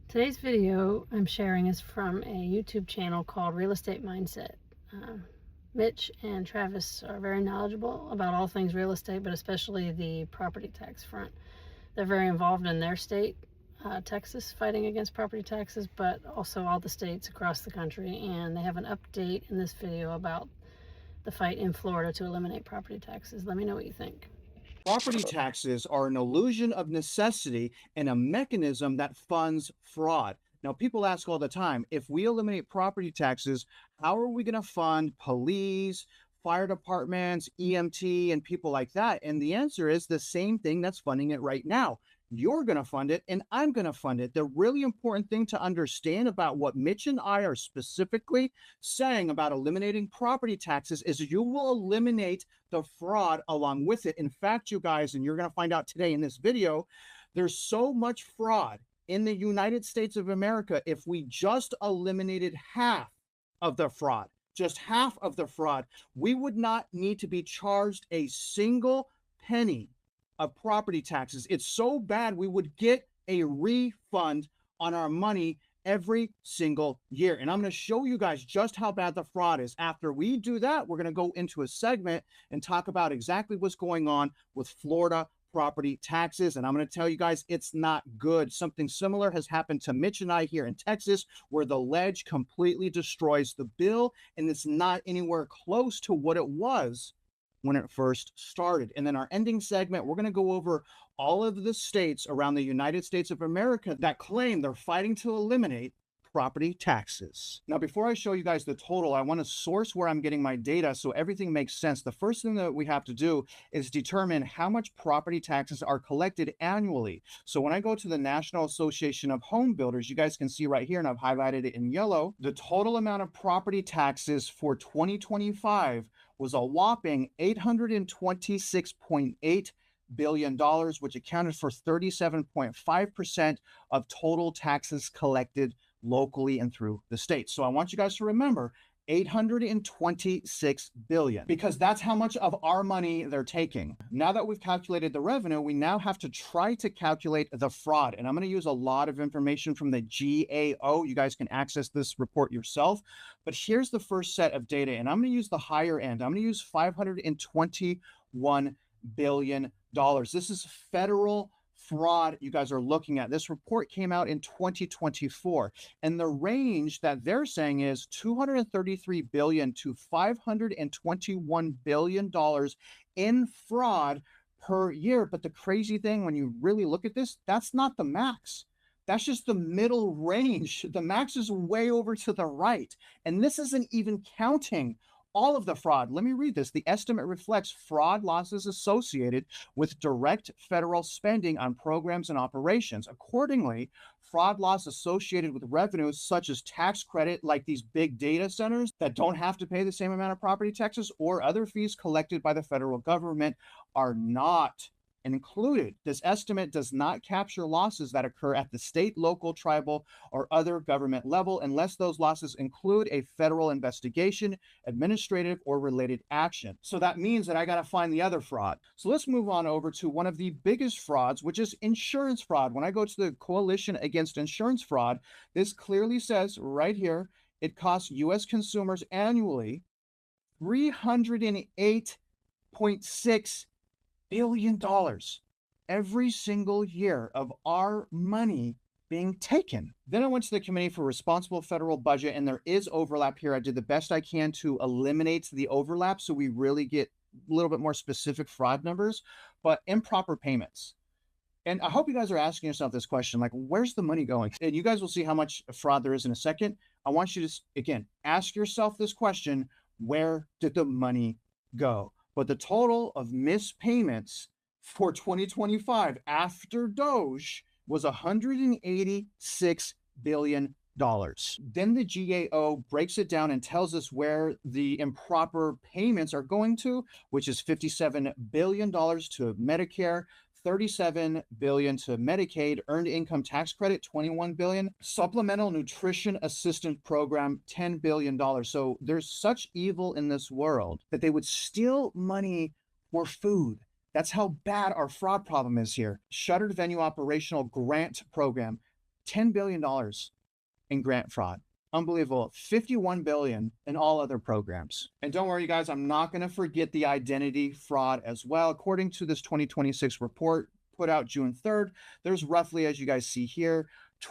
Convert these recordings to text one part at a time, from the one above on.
Today's video I'm sharing is from a YouTube channel called Real Estate Mindset. Mitch and Travis are very knowledgeable about all things real estate, but especially the property tax front. They're very involved in their state, Texas, fighting against property taxes, but also all the states across the country. And they have an update in this video about the fight in Florida to eliminate property taxes. Let me know what you think. Property taxes are an illusion of necessity and a mechanism that funds fraud. Now, people ask all the time, if we eliminate property taxes, how are we going to fund police, fire departments, EMT, and people like that? And the answer is the same thing that's funding it right now. You're going to fund it, and I'm going to fund it. The really important thing to understand about what Mitch and I are specifically saying about eliminating property taxes is you will eliminate the fraud along with it. In fact, you guys, and you're going to find out today in this video, there's so much fraud in the United States of America. If we just eliminated half of the fraud, just half of the fraud, we would not need to be charged a single penny of property taxes. It's so bad we would get a refund on our money every single year. And I'm going to show you guys just how bad the fraud is. After we do that, we're going to go into a segment and talk about exactly what's going on with Florida property taxes. And I'm going to tell you guys, it's not good. Something similar has happened to Mitch and I here in Texas, where the ledge completely destroys the bill, and it's not anywhere close to what it was when it first started. And then our ending segment, we're going to go over all of the states around the United States of America that claim they're fighting to eliminate property taxes. Now, before I show you guys the total, I want to source where I'm getting my data so everything makes sense. The first thing that we have to do is determine how much property taxes are collected annually. So when I go to the National Association of Home Builders, you guys can see right here, and I've highlighted it in yellow, the total amount of property taxes for 2025 was a whopping $826.8 billion, which accounted for 37.5% of total taxes collected locally and through the state. So I want you guys to remember 826 billion, because that's how much of our money they're taking. Now that we've calculated the revenue, we now have to try to calculate the fraud. And I'm going to use a lot of information from the GAO. You guys can access this report yourself. But here's the first set of data, and I'm going to use the higher end. I'm going to use $521 billion. This is federal fraud you guys are looking at. This report came out in 2024, and the range that they're saying is $233 billion to $521 billion in fraud per year. But the crazy thing, when you really look at this, that's not the max. That's just the middle range. The max is way over to the right. And this isn't even counting all of the fraud. Let me read this. The estimate reflects fraud losses associated with direct federal spending on programs and operations. Accordingly, fraud loss associated with revenues such as tax credit, like these big data centers that don't have to pay the same amount of property taxes, or other fees collected by the federal government, are not included. This estimate does not capture losses that occur at the state, local, tribal, or other government level unless those losses include a federal investigation, administrative, or related action. So that means that I got to find the other fraud. So let's move on over to one of the biggest frauds, which is insurance fraud. When I go to the Coalition Against Insurance Fraud, this clearly says right here, it costs U.S. consumers annually $308.6 billion every single year of our money being taken. Then I went to the Committee for Responsible Federal Budget, and there is overlap here. I did the best I can to eliminate the overlap so we really get a little bit more specific fraud numbers, but improper payments. And I hope you guys are asking yourself this question, like, where's the money going? And you guys will see how much fraud there is in a second. I want you to, again, ask yourself this question: where did the money go? But the total of missed payments for 2025 after Doge was $186 billion. Then the GAO breaks it down and tells us where the improper payments are going to, which is $57 billion to Medicare, $37 billion to Medicaid, earned income tax credit, $21 billion, supplemental nutrition assistance program, $10 billion. So there's such evil in this world that they would steal money for food. That's how bad our fraud problem is here. Shuttered venue operational grant program, $10 billion in grant fraud. Unbelievable. 51 billion in all other programs. And don't worry, guys, I'm not going to forget the identity fraud as well. According to this 2026 report put out June 3rd, there's roughly, as you guys see here,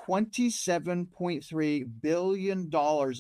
$27.3 billion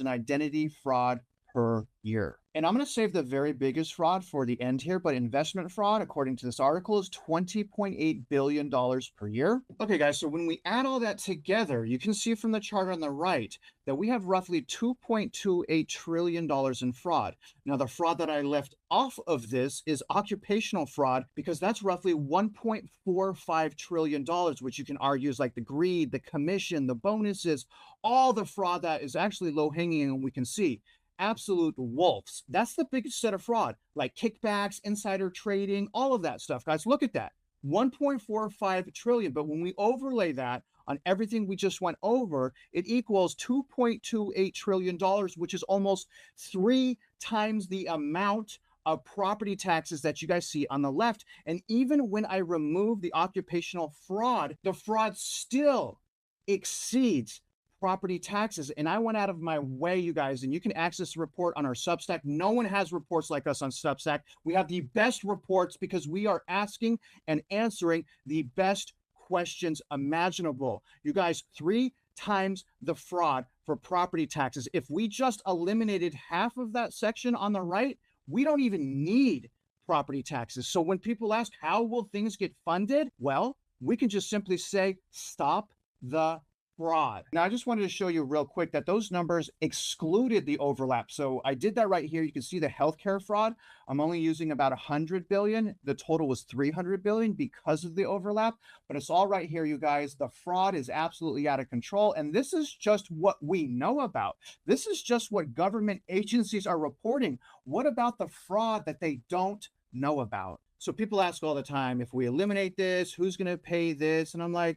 in identity fraud per year. And I'm going to save the very biggest fraud for the end here, but investment fraud, according to this article, is $20.8 billion per year. Okay, guys, so when we add all that together, you can see from the chart on the right that we have roughly $2.28 trillion in fraud. Now, the fraud that I left off of this is occupational fraud, because that's roughly $1.45 trillion, which you can argue is like the greed, the commission, the bonuses, all the fraud that is actually low hanging, and we can see absolute wolves. That's the biggest set of fraud, like kickbacks, insider trading, all of that stuff. Guys, look at that. 1.45 trillion. But when we overlay that on everything we just went over, it equals $2.28 trillion, which is almost 3 times the amount of property taxes that you guys see on the left. And even when I remove the occupational fraud, the fraud still exceeds property taxes. And I went out of my way, you guys, and you can access the report on our Substack. No one has reports like us on Substack. We have the best reports because we are asking and answering the best questions imaginable. You guys, 3 times the fraud for property taxes. If we just eliminated half of that section on the right, we don't even need property taxes. So when people ask, how will things get funded? Well, we can just simply say, stop the fraud. Now, I just wanted to show you real quick that those numbers excluded the overlap. So I did that right here. You can see the healthcare fraud. I'm only using about 100 billion. The total was 300 billion because of the overlap, but it's all right here, you guys. The fraud is absolutely out of control. And this is just what we know about. This is just what government agencies are reporting. What about the fraud that they don't know about? So people ask all the time, if we eliminate this, who's going to pay this? And I'm like,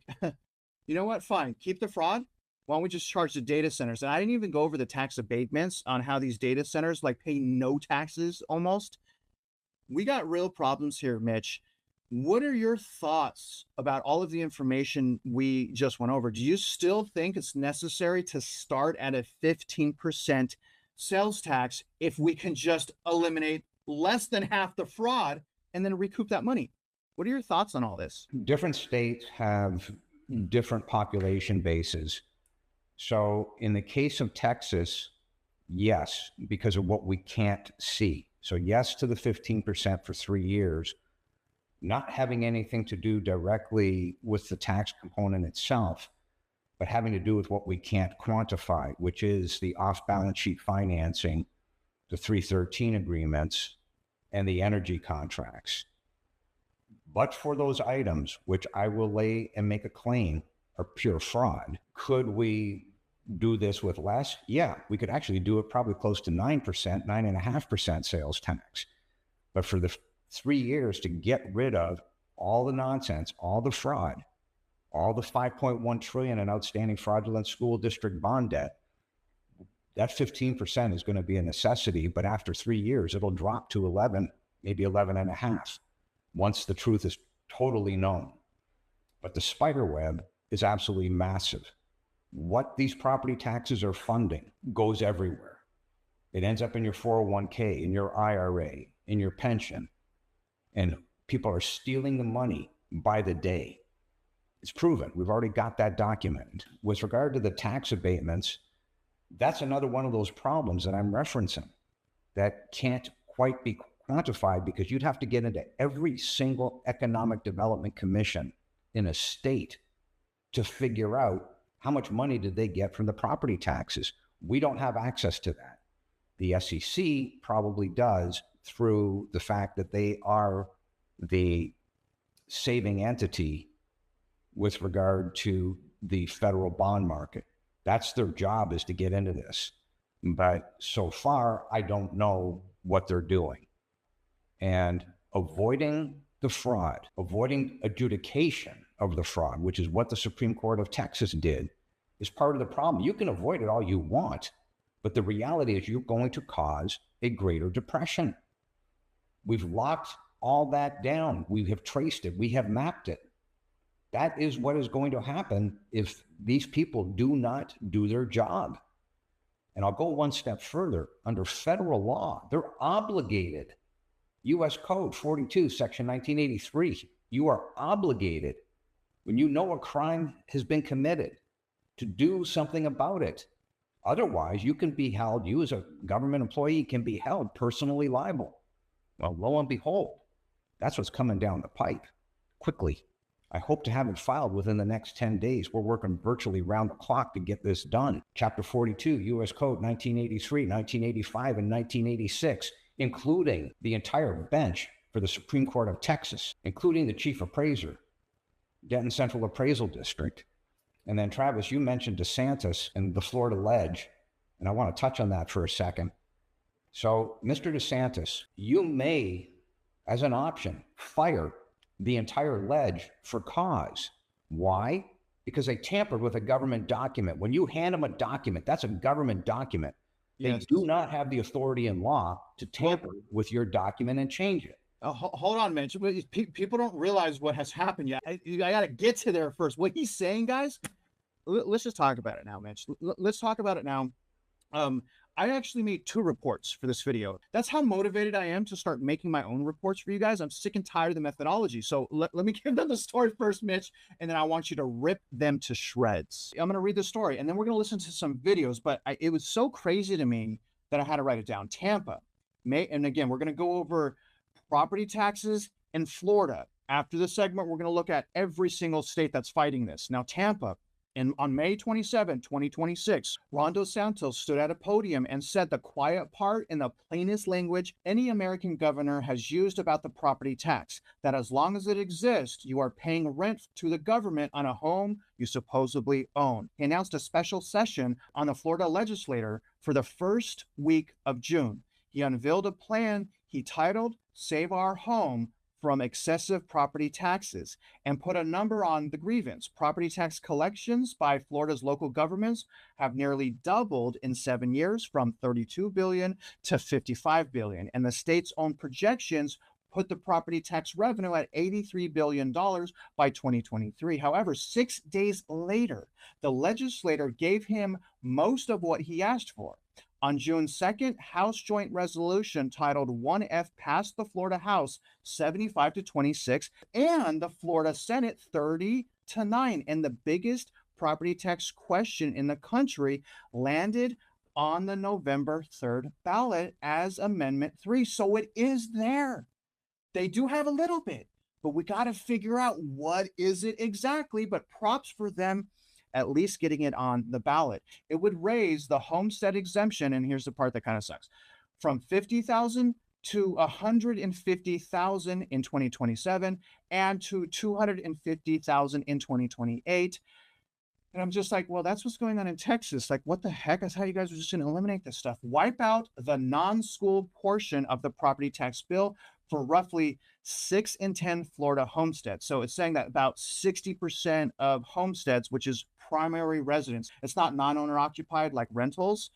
you know what? Fine. Keep the fraud. Why don't we just charge the data centers? And I didn't even go over the tax abatements on how these data centers like pay no taxes almost. We got real problems here, Mitch. What are your thoughts about all of the information we just went over? Do you still think it's necessary to start at a 15% sales tax if we can just eliminate less than half the fraud and then recoup that money? What are your thoughts on all this? Different states have different population bases. So in the case of Texas, yes, because of what we can't see. So yes to the 15% for 3 years, not having anything to do directly with the tax component itself, but having to do with what we can't quantify, which is the off-balance sheet financing, the 313 agreements, and the energy contracts. But for those items, which I will lay and make a claim are pure fraud, could we do this with less? Yeah, we could actually do it probably close to 9%, 9.5% sales tax. But for the 3 years to get rid of all the nonsense, all the fraud, all the 5.1 trillion in outstanding fraudulent school district bond debt, that 15% is going to be a necessity. But after 3 years, it'll drop to 11, maybe 11.5. once the truth is totally known. But the spider web is absolutely massive. What these property taxes are funding goes everywhere. It ends up in your 401k, in your IRA, in your pension, and people are stealing the money by the day. It's proven. We've already got that documented. With regard to the tax abatements, that's another one of those problems that I'm referencing that can't quite be quantified, because you'd have to get into every single economic development commission in a state to figure out how much money did they get from the property taxes. We don't have access to that. The SEC probably does, through the fact that they are the saving entity with regard to the federal bond market. That's their job, is to get into this. But so far, I don't know what they're doing. And avoiding the fraud, avoiding adjudication of the fraud, which is what the Supreme Court of Texas did, is part of the problem. You can avoid it all you want, but the reality is you're going to cause a greater depression. We've locked all that down. We have traced it. We have mapped it. That is what is going to happen if these people do not do their job. And I'll go one step further. Under federal law, they're obligated. U.S. Code 42, Section 1983. You are obligated, when you know a crime has been committed, to do something about it. Otherwise, you can be held, you as a government employee can be held personally liable. Well, lo and behold, that's what's coming down the pipe quickly. I hope to have it filed within the next 10 days. We're working virtually round the clock to get this done. Chapter 42, U.S. Code 1983, 1985, and 1986, including the entire bench for the Supreme Court of Texas, including the chief appraiser, Denton Central Appraisal District. And then, Travis, you mentioned DeSantis and the Florida Ledge, and I want to touch on that for a second. So, Mr. DeSantis, you may, as an option, fire the entire ledge for cause. Why? Because they tampered with a government document. When you hand them a document, that's a government document. Yes. They do not have the authority in law to tamper with your document and change it. Hold on, Mitch. People don't realize what has happened yet. I got to get to there first. What he's saying, guys, let's just talk about it now, Mitch. Let's talk about it now. I actually made 2 reports for this video. That's how motivated I am to start making my own reports for you guys. I'm sick and tired of the methodology. So let me give them the story first, Mitch, and then I want you to rip them to shreds. I'm going to read the story, and then we're going to listen to some videos, but it was so crazy to me that I had to write it down. Tampa, and again, we're going to go over property taxes in Florida. After this segment, we're going to look at every single state that's fighting this. Now, Tampa, on May 27, 2026, Ron DeSantis stood at a podium and said the quiet part in the plainest language any American governor has used about the property tax, that as long as it exists, you are paying rent to the government on a home you supposedly own. He announced a special session on the Florida legislature for the first week of June. He unveiled a plan he titled Save Our Home from Excessive Property Taxes and put a number on the grievance. Property tax collections by Florida's local governments have nearly doubled in 7 years, from $32 billion to $55 billion. And the state's own projections put the property tax revenue at $83 billion by 2023. However, 6 days later, the legislator gave him most of what he asked for. On June 2nd, House Joint Resolution titled 1F passed the Florida House 75-26 and the Florida Senate 30-9. And the biggest property tax question in the country landed on the November 3rd ballot as Amendment 3. So it is there. They do have a little bit, but we got to figure out what is it exactly. But props for them at least getting it on the ballot. It would raise the homestead exemption, and here's the part that kind of sucks, from $50,000 to $150,000 in 2027 and to $250,000 in 2028. And I'm just like, well, that's what's going on in Texas. Like, what the heck? That's how you guys are just going to eliminate this stuff. Wipe out the non-school portion of the property tax bill for roughly 6 in 10 Florida homesteads. So it's saying that about 60% of homesteads, which is primary residence, it's not non-owner occupied like rentals,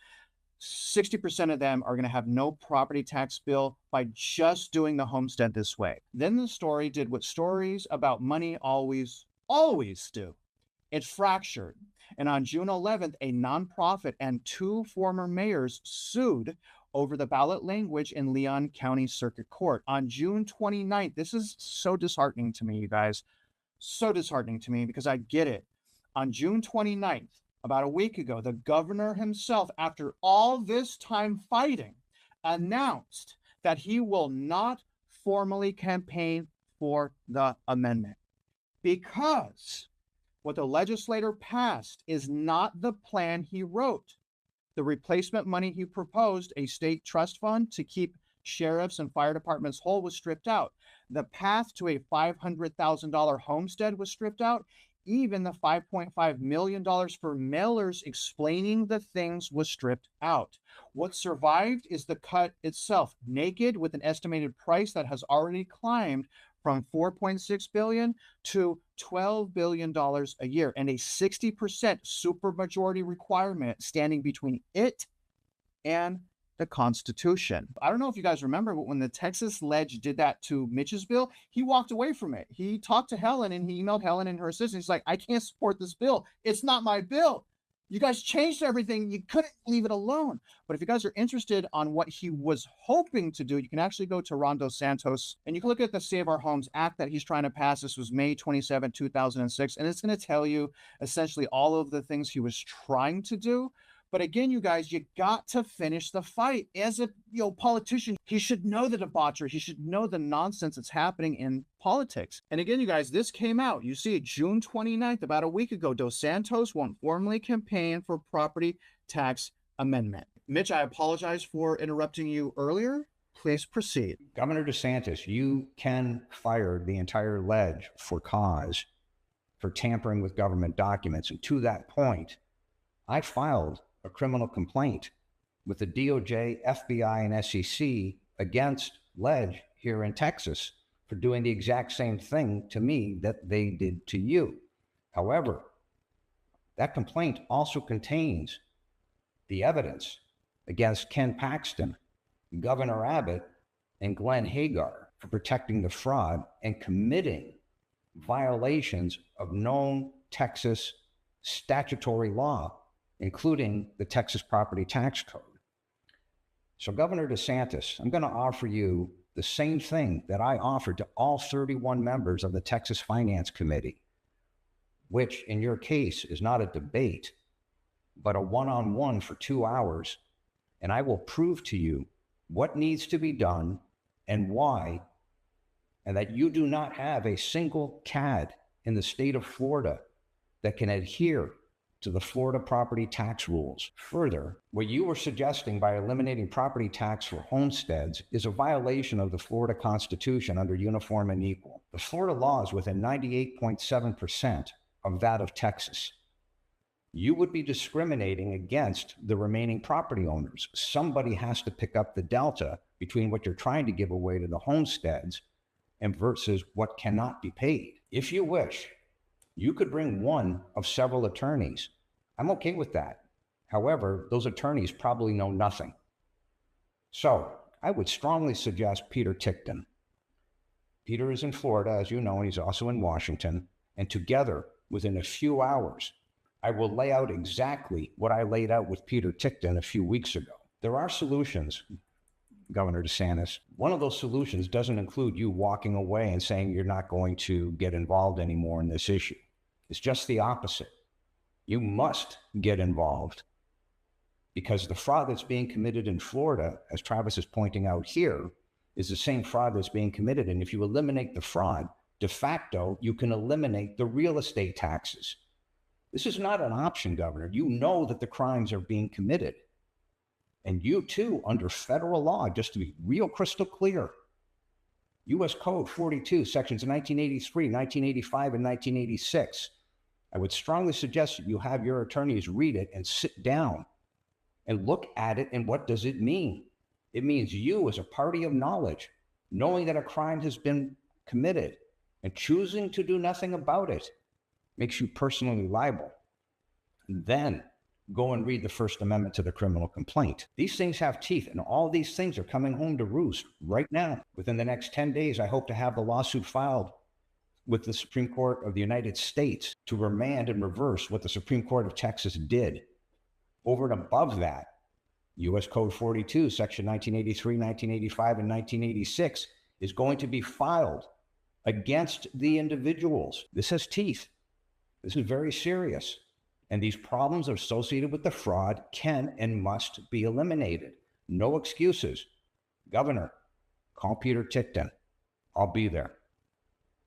60% of them are going to have no property tax bill by just doing the homestead this way. Then the story did what stories about money always do. It fractured. And on June 11th, a nonprofit and 2 former mayors sued over the ballot language in Leon County Circuit Court. On June 29th, this is so disheartening to me, you guys. So disheartening to me because I get it. On June 29th, about a week ago, the governor himself, after all this time fighting, announced that he will not formally campaign for the amendment because what the legislator passed is not the plan he wrote. The replacement money he proposed, a state trust fund to keep sheriffs and fire departments whole, was stripped out. The path to a $500,000 homestead was stripped out. Even the $5.5 million for mailers explaining the things was stripped out. What survived is the cut itself, naked, with an estimated price that has already climbed from $4.6 billion to $12 billion a year, and a 60% supermajority requirement standing between it and the Constitution. I don't know if you guys remember, but when the Texas Ledge did that to Mitch's bill, he walked away from it. He talked to Helen and he emailed Helen and her assistant. He's like, I can't support this bill. It's not my bill. You guys changed everything. You couldn't leave it alone. But if you guys are interested on what he was hoping to do, you can actually go to Ron DeSantis and you can look at the Save Our Homes Act that he's trying to pass. This was May 27, 2006. And it's going to tell you essentially all of the things he was trying to do. But again, you guys, you got to finish the fight. As a politician, he should know the debauchery. He should know the nonsense that's happening in politics. And again, you guys, this came out. You see it June 29th, about a week ago. Dos Santos won't formally campaign for property tax amendment. Mitch, I apologize for interrupting you earlier. Please proceed. Governor DeSantis, you can fire the entire ledge for cause for tampering with government documents. And to that point, I filed a criminal complaint with the DOJ, FBI, and SEC against Ledge here in Texas for doing the exact same thing to me that they did to you. However, that complaint also contains the evidence against Ken Paxton, Governor Abbott, and Glenn Hagar for protecting the fraud and committing violations of known Texas statutory law, including the Texas Property Tax Code. So Governor DeSantis, I'm going to offer you the same thing that I offered to all 31 members of the Texas Finance Committee, which in your case is not a debate, but a one-on-one for 2 hours. And I will prove to you what needs to be done and why, and that you do not have a single CAD in the state of Florida that can adhere to the Florida property tax rules. Further, what you were suggesting by eliminating property tax for homesteads is a violation of the Florida Constitution under uniform and equal. The Florida law is within 98.7% of that of Texas. You would be discriminating against the remaining property owners. Somebody has to pick up the delta between what you're trying to give away to the homesteads and versus what cannot be paid. If you wish, you could bring one of several attorneys. I'm okay with that. However, those attorneys probably know nothing. So I would strongly suggest Peter Tickton. Peter is in Florida, as you know, and he's also in Washington. And together, within a few hours, I will lay out exactly what I laid out with Peter Tickton a few weeks ago. There are solutions, Governor DeSantis. One of those solutions doesn't include you walking away and saying you're not going to get involved anymore in this issue. It's just the opposite. You must get involved because the fraud that's being committed in Florida, as Travis is pointing out here, is the same fraud that's being committed. And if you eliminate the fraud, de facto, you can eliminate the real estate taxes. This is not an option, Governor. You know that the crimes are being committed. And you too, under federal law, just to be real crystal clear, U.S. Code 42, sections 1983, 1985, and 1986. I would strongly suggest that you have your attorneys read it and sit down and look at it and what does it mean? It means you as a party of knowledge, knowing that a crime has been committed and choosing to do nothing about it makes you personally liable. And then go and read the First Amendment to the criminal complaint. These things have teeth, and all these things are coming home to roost right now. Within the next 10 days, I hope to have the lawsuit filed with the Supreme Court of the United States to remand and reverse what the Supreme Court of Texas did. Over and above that, U.S. Code 42, Section 1983, 1985, and 1986 is going to be filed against the individuals. This has teeth. This is very serious. And these problems associated with the fraud can and must be eliminated. No excuses. Governor, call Peter Tickton. I'll be there.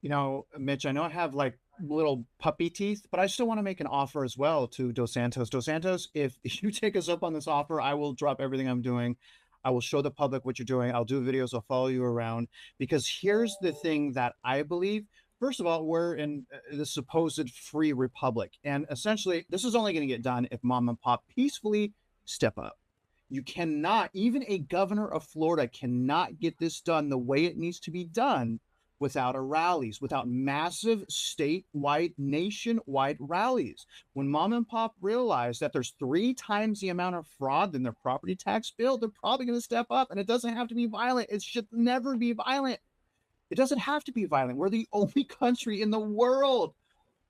You know, Mitch, I know I have like little puppy teeth, but I still want to make an offer as well to Dos Santos. Dos Santos, if you take us up on this offer, I will drop everything I'm doing. I will show the public what you're doing. I'll do videos. I'll follow you around, because here's the thing that I believe. First of all, we're in the supposed free republic. And essentially, this is only going to get done if mom and pop peacefully step up. You cannot, even a governor of Florida cannot get this done the way it needs to be done without rallies, without massive statewide, nationwide rallies. When mom and pop realize that there's 3 times the amount of fraud than their property tax bill, they're probably going to step up. And it doesn't have to be violent. It should never be violent. It doesn't have to be violent. We're the only country in the world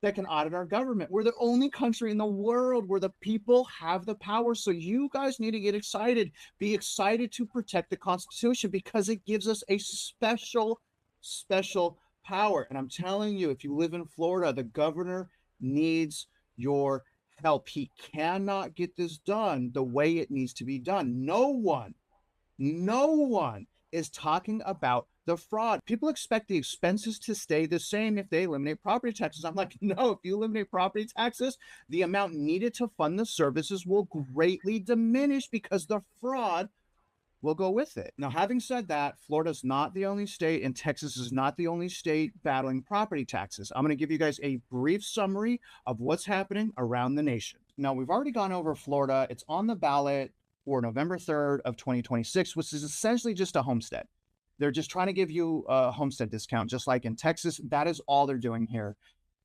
that can audit our government. We're the only country in the world where the people have the power. So you guys need to get excited. Be excited to protect the Constitution because it gives us a special power. And I'm telling you, if you live in Florida, the governor needs your help. He cannot get this done the way it needs to be done. No one is talking about the fraud. People expect the expenses to stay the same if they eliminate property taxes. I'm like, no, if you eliminate property taxes, the amount needed to fund the services will greatly diminish because the fraud will go with it. Now, having said that, Florida's not the only state and Texas is not the only state battling property taxes. I'm going to give you guys a brief summary of what's happening around the nation. Now, we've already gone over Florida. It's on the ballot for November 3rd of 2026, which is essentially just a homestead. They're just trying to give you a homestead discount, just like in Texas. That is all they're doing here.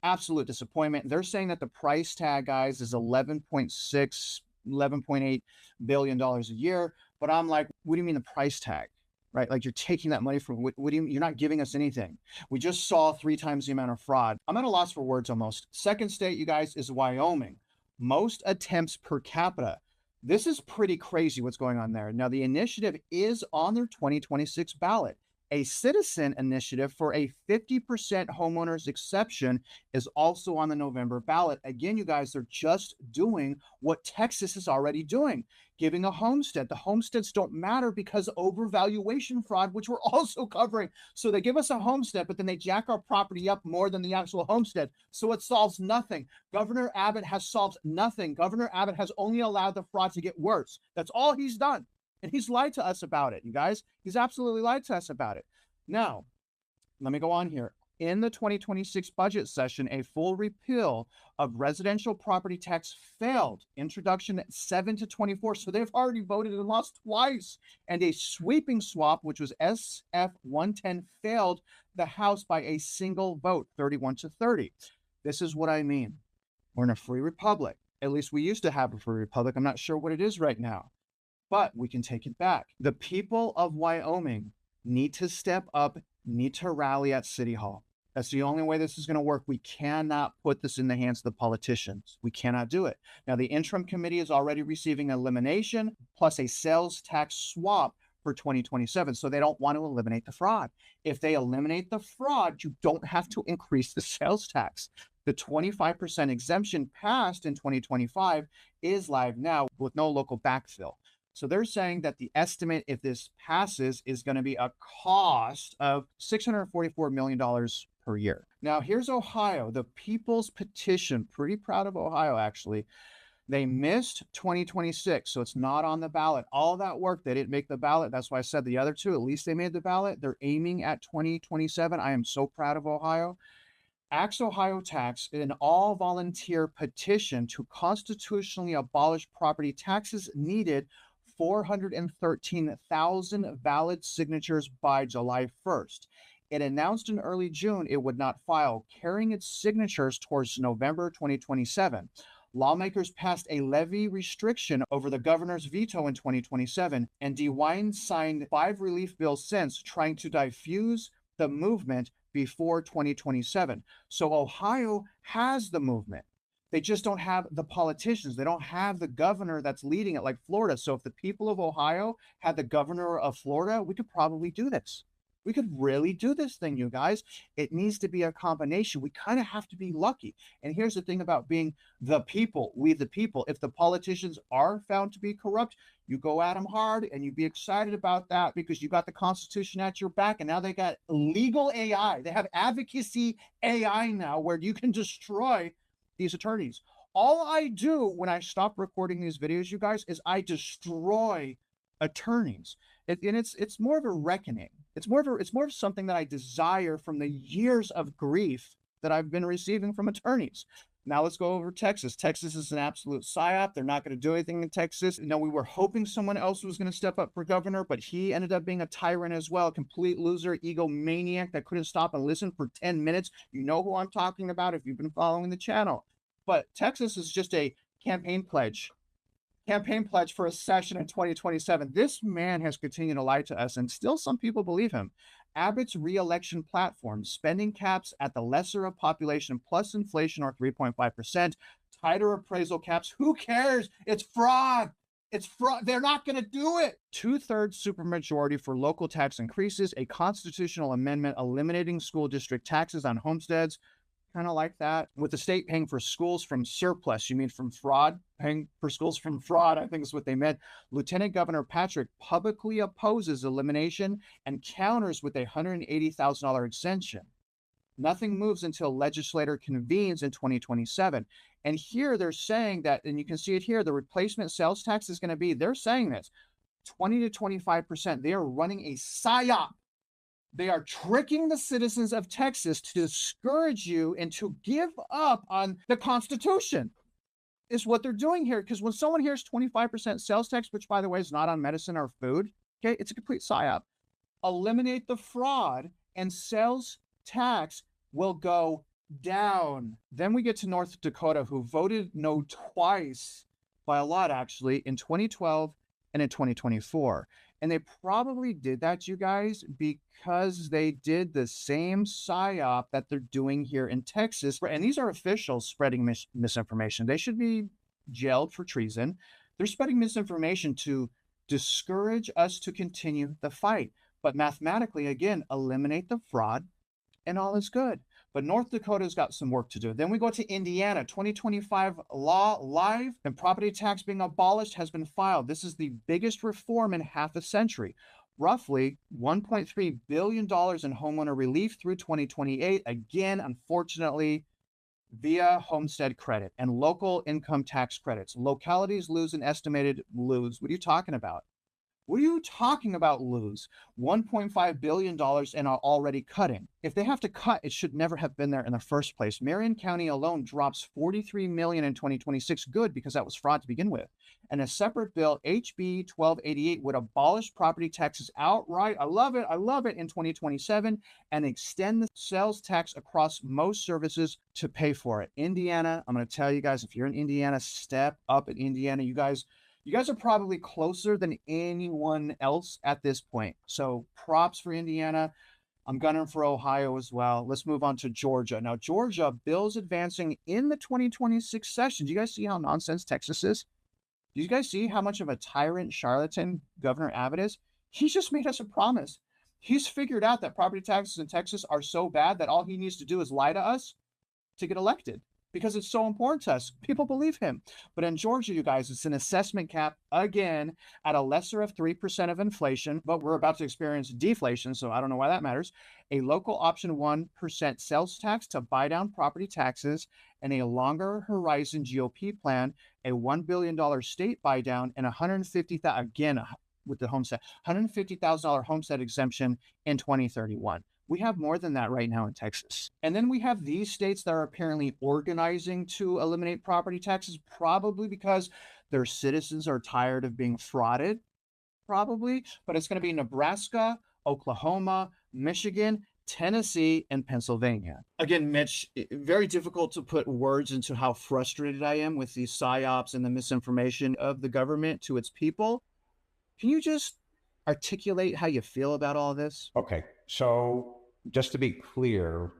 Absolute disappointment. They're saying that the price tag, guys, is $11.8 billion a year. But I'm like, what do you mean the price tag, right? Like you're taking that money from, what do you, you're not giving us anything. We just saw 3 times the amount of fraud. I'm at a loss for words almost. Second state, you guys, is Wyoming. Most attempts per capita. This is pretty crazy what's going on there. Now, the initiative is on their 2026 ballot. A citizen initiative for a 50% homeowners exception is also on the November ballot. Again, you guys, they're just doing what Texas is already doing, giving a homestead. The homesteads don't matter because overvaluation fraud, which we're also covering. So they give us a homestead, but then they jack our property up more than the actual homestead. So it solves nothing. Governor Abbott has solved nothing. Governor Abbott has only allowed the fraud to get worse. That's all he's done. And he's lied to us about it, you guys. He's absolutely lied to us about it. Now, let me go on here. In the 2026 budget session, a full repeal of residential property tax failed. Introduction at 7-24. So they've already voted and lost twice. And a sweeping swap, which was SF 110, failed the House by a single vote, 31-30. This is what I mean. We're in a free republic. At least we used to have a free republic. I'm not sure what it is right now, but we can take it back. The people of Wyoming need to step up, need to rally at City Hall. That's the only way this is going to work. We cannot put this in the hands of the politicians. We cannot do it. Now, the interim committee is already receiving elimination plus a sales tax swap for 2027. So they don't want to eliminate the fraud. If they eliminate the fraud, you don't have to increase the sales tax. The 25% exemption passed in 2025 is live now with no local backfill. So they're saying that the estimate, if this passes, is going to be a cost of $644 million per year. Now, here's Ohio, the People's Petition. Pretty proud of Ohio, actually. They missed 2026, so it's not on the ballot. All that work, they didn't make the ballot. That's why I said the other two, at least they made the ballot. They're aiming at 2027. I am so proud of Ohio. Axe Ohio Tax, an all-volunteer petition to constitutionally abolish property taxes, needed 413,000 valid signatures by July 1st. It announced in early June it would not file, carrying its signatures towards November 2027. Lawmakers passed a levy restriction over the governor's veto in 2027, and DeWine signed 5 relief bills since, trying to diffuse the movement before 2027. So Ohio has the movement. They just don't have the politicians. They don't have the governor that's leading it like Florida. So if the people of Ohio had the governor of Florida, we could probably do this. We could really do this thing, you guys. It needs to be a combination. We kind of have to be lucky. And here's the thing about being the people, we the people. If the politicians are found to be corrupt, you go at them hard and you be excited about that because you got the Constitution at your back. And now they got legal AI. They have advocacy AI now where you can destroy these attorneys. All I do when I stop recording these videos, you guys, is I destroy attorneys. And it's more of a reckoning. It's more of something that I desire from the years of grief that I've been receiving from attorneys. Now let's go over Texas. Texas is an absolute psyop. They're not going to do anything in Texas. You know, we were hoping someone else was going to step up for governor, but he ended up being a tyrant as well, a complete loser, egomaniac that couldn't stop and listen for 10 minutes. You know who I'm talking about if you've been following the channel. But Texas is just a campaign pledge for a session in 2027. This man has continued to lie to us, and still some people believe him. Abbott's re-election platform, spending caps at the lesser of population plus inflation or 3.5%, tighter appraisal caps. Who cares? It's fraud. It's fraud. They're not going to do it. 2/3 supermajority for local tax increases, a constitutional amendment eliminating school district taxes on homesteads. Kind of like that. With the state paying for schools from surplus, you mean from fraud? Paying for schools from fraud, I think is what they meant. Lieutenant Governor Patrick publicly opposes elimination and counters with a $180,000 extension. Nothing moves until legislature convenes in 2027. And here they're saying that, and you can see it here, the replacement sales tax is going to be, they're saying this, 20 to 25%. They are running a psyop. They are tricking the citizens of Texas to discourage you and to give up on the Constitution, is what they're doing here. Because when someone hears 25% sales tax, which by the way is not on medicine or food, okay, it's a complete psyop. Eliminate the fraud and sales tax will go down. Then we get to North Dakota, who voted no twice, by a lot actually, in 2012 and in 2024. And they probably did that, you guys, because they did the same psyop that they're doing here in Texas. And these are officials spreading misinformation. They should be jailed for treason. They're spreading misinformation to discourage us to continue the fight. But mathematically, again, eliminate the fraud and all is good. But North Dakota's got some work to do. Then we go to Indiana. 2025 law live and property tax being abolished has been filed. This is the biggest reform in half a century. Roughly $1.3 billion in homeowner relief through 2028. Again, unfortunately, via homestead credit and local income tax credits. Localities lose an estimated lose. What are you talking about? What are you talking about lose? $1.5 billion and are already cutting. If they have to cut, it should never have been there in the first place. Marion County alone drops $43 million in 2026. Good, because that was fraud to begin with. And a separate bill, HB 1288, would abolish property taxes outright. I love it. I love it in 2027 and extend the sales tax across most services to pay for it. Indiana, I'm going to tell you guys, if you're in Indiana, step up in Indiana. You guys are probably closer than anyone else at this point. So props for Indiana. I'm gunning for Ohio as well. Let's move on to Georgia. Now, Georgia, bills advancing in the 2026 session. Do you guys see how nonsense Texas is? Do you guys see how much of a tyrant charlatan Governor Abbott is? He's just made us a promise. He's figured out that property taxes in Texas are so bad that all he needs to do is lie to us to get elected, because it's so important to us. People believe him. But in Georgia, you guys, it's an assessment cap, again, at a lesser of 3% of inflation, but we're about to experience deflation, so I don't know why that matters. A local option 1% sales tax to buy down property taxes, and a longer horizon GOP plan, a $1 billion state buy down, and $150,000, again, with the homestead, $150,000 homestead exemption in 2031. We have more than that right now in Texas. And then we have these states that are apparently organizing to eliminate property taxes, probably because their citizens are tired of being frauded, probably. But it's going to be Nebraska, Oklahoma, Michigan, Tennessee, and Pennsylvania. Again, Mitch, very difficult to put words into how frustrated I am with these psyops and the misinformation of the government to its people. Can you just articulate how you feel about all this? Okay, so just to be clear,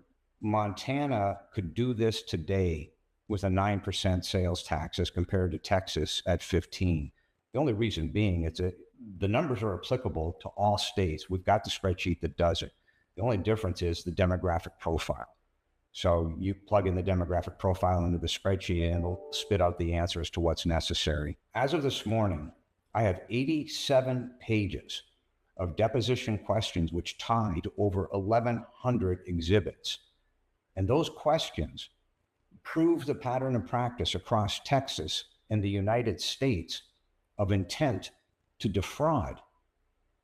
Montana could do this today with a 9% sales tax as compared to Texas at 15. The only reason being the numbers are applicable to all states. We've got the spreadsheet that does it. The only difference is the demographic profile. So you plug in the demographic profile into the spreadsheet and it'll spit out the answer as to what's necessary. As of this morning, I have 87 pages of deposition questions which tied over 1,100 exhibits. And those questions prove the pattern of practice across Texas and the United States of intent to defraud.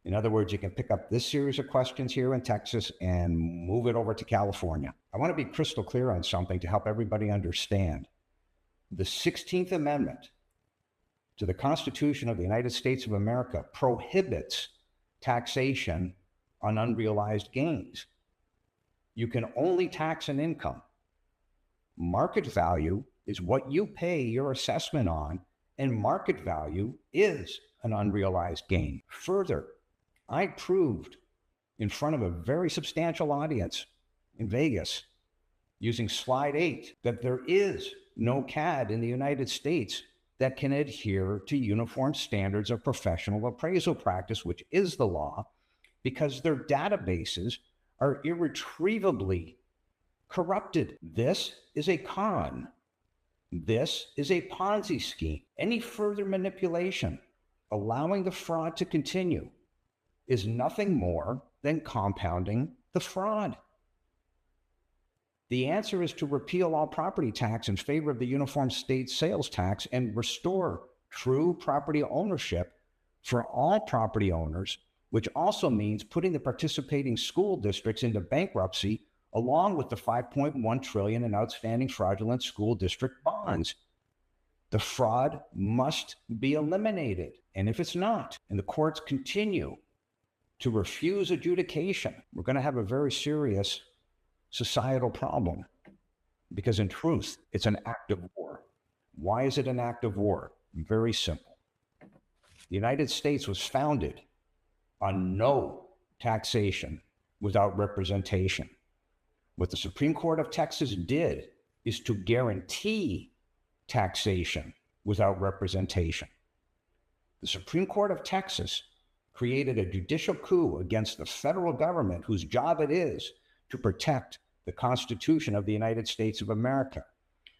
In other words, you can pick up this series of questions here in Texas and move it over to California. I want to be crystal clear on something to help everybody understand. The 16th Amendment to the Constitution of the United States of America prohibits taxation on unrealized gains. You can only tax an income. Market value is what you pay your assessment on, and market value is an unrealized gain. Further, I proved in front of a very substantial audience in Vegas, using slide 8, that there is no CAD in the United States that can adhere to uniform standards of professional appraisal practice, which is the law, because their databases are irretrievably corrupted. This is a con. This is a Ponzi scheme. Any further manipulation, allowing the fraud to continue, is nothing more than compounding the fraud. The answer is to repeal all property tax in favor of the uniform state sales tax and restore true property ownership for all property owners, which also means putting the participating school districts into bankruptcy along with the $5.1 trillion in outstanding fraudulent school district bonds. The fraud must be eliminated. And if it's not, and the courts continue to refuse adjudication, we're going to have a very serious societal problem, because in truth, it's an act of war. Why is it an act of war? Very simple. The United States was founded on no taxation without representation. What the Supreme Court of Texas did is to guarantee taxation without representation. The Supreme Court of Texas created a judicial coup against the federal government, whose job it is to protect the Constitution of the United States of America.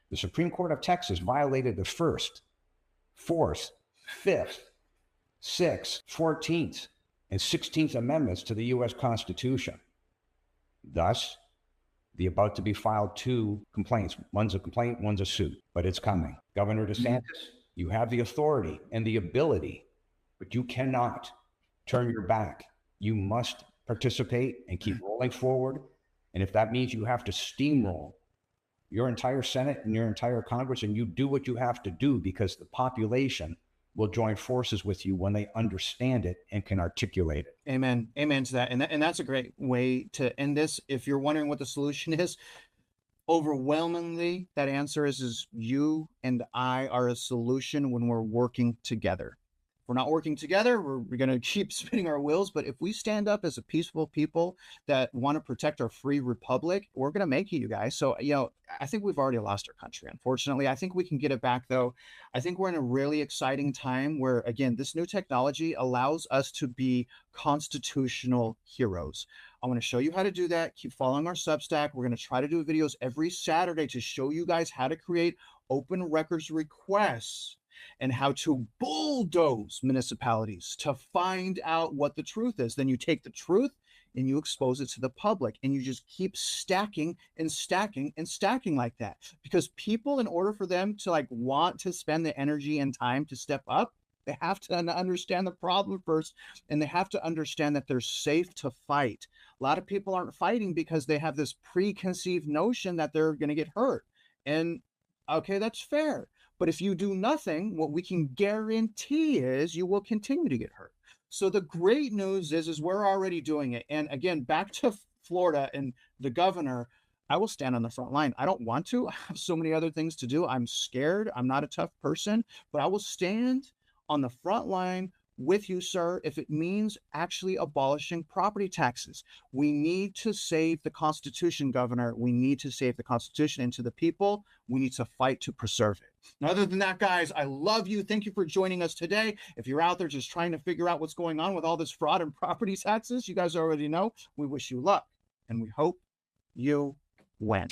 The Supreme Court of Texas violated the 1st, 4th, 5th, 6th, 14th, and 16th Amendments to the U.S. Constitution. Thus, the about to be filed 2 complaints. One's a complaint, one's a suit, but it's coming. Governor DeSantis, you have the authority and the ability, but you cannot turn your back. You must participate and keep rolling forward. And if that means you have to steamroll your entire Senate and your entire Congress, and you do what you have to do, because the population will join forces with you when they understand it and can articulate it. Amen. Amen to that. And that's a great way to end this. If you're wondering what the solution is, overwhelmingly, that answer is you and I are a solution when we're working together. If we're not working together, we're going to keep spinning our wheels. But if we stand up as a peaceful people that want to protect our free republic, we're going to make it, you guys. So, I think we've already lost our country, unfortunately. I think we can get it back, though. I think we're in a really exciting time where, again, this new technology allows us to be constitutional heroes. I want to show you how to do that. Keep following our Substack. We're going to try to do videos every Saturday to show you guys how to create open records requests and how to bulldoze municipalities to find out what the truth is. Then you take the truth and you expose it to the public, and you just keep stacking and stacking and stacking like that. Because people, in order for them to want to spend the energy and time to step up, they have to understand the problem first, and they have to understand that they're safe to fight. A lot of people aren't fighting because they have this preconceived notion that they're going to get hurt. And okay, that's fair. But if you do nothing, what we can guarantee is you will continue to get hurt. So the great news is we're already doing it. And again, back to Florida and the governor, I will stand on the front line. I don't want to. I have so many other things to do. I'm scared. I'm not a tough person, but I will stand on the front line with you, sir, if it means actually abolishing property taxes. We need to save the Constitution, Governor. We need to save the Constitution, and to the people, we need to fight to preserve it. Now, other than that, guys, I love you. Thank you for joining us today. If you're out there just trying to figure out what's going on with all this fraud and property taxes, you guys already know. We wish you luck, and we hope you win.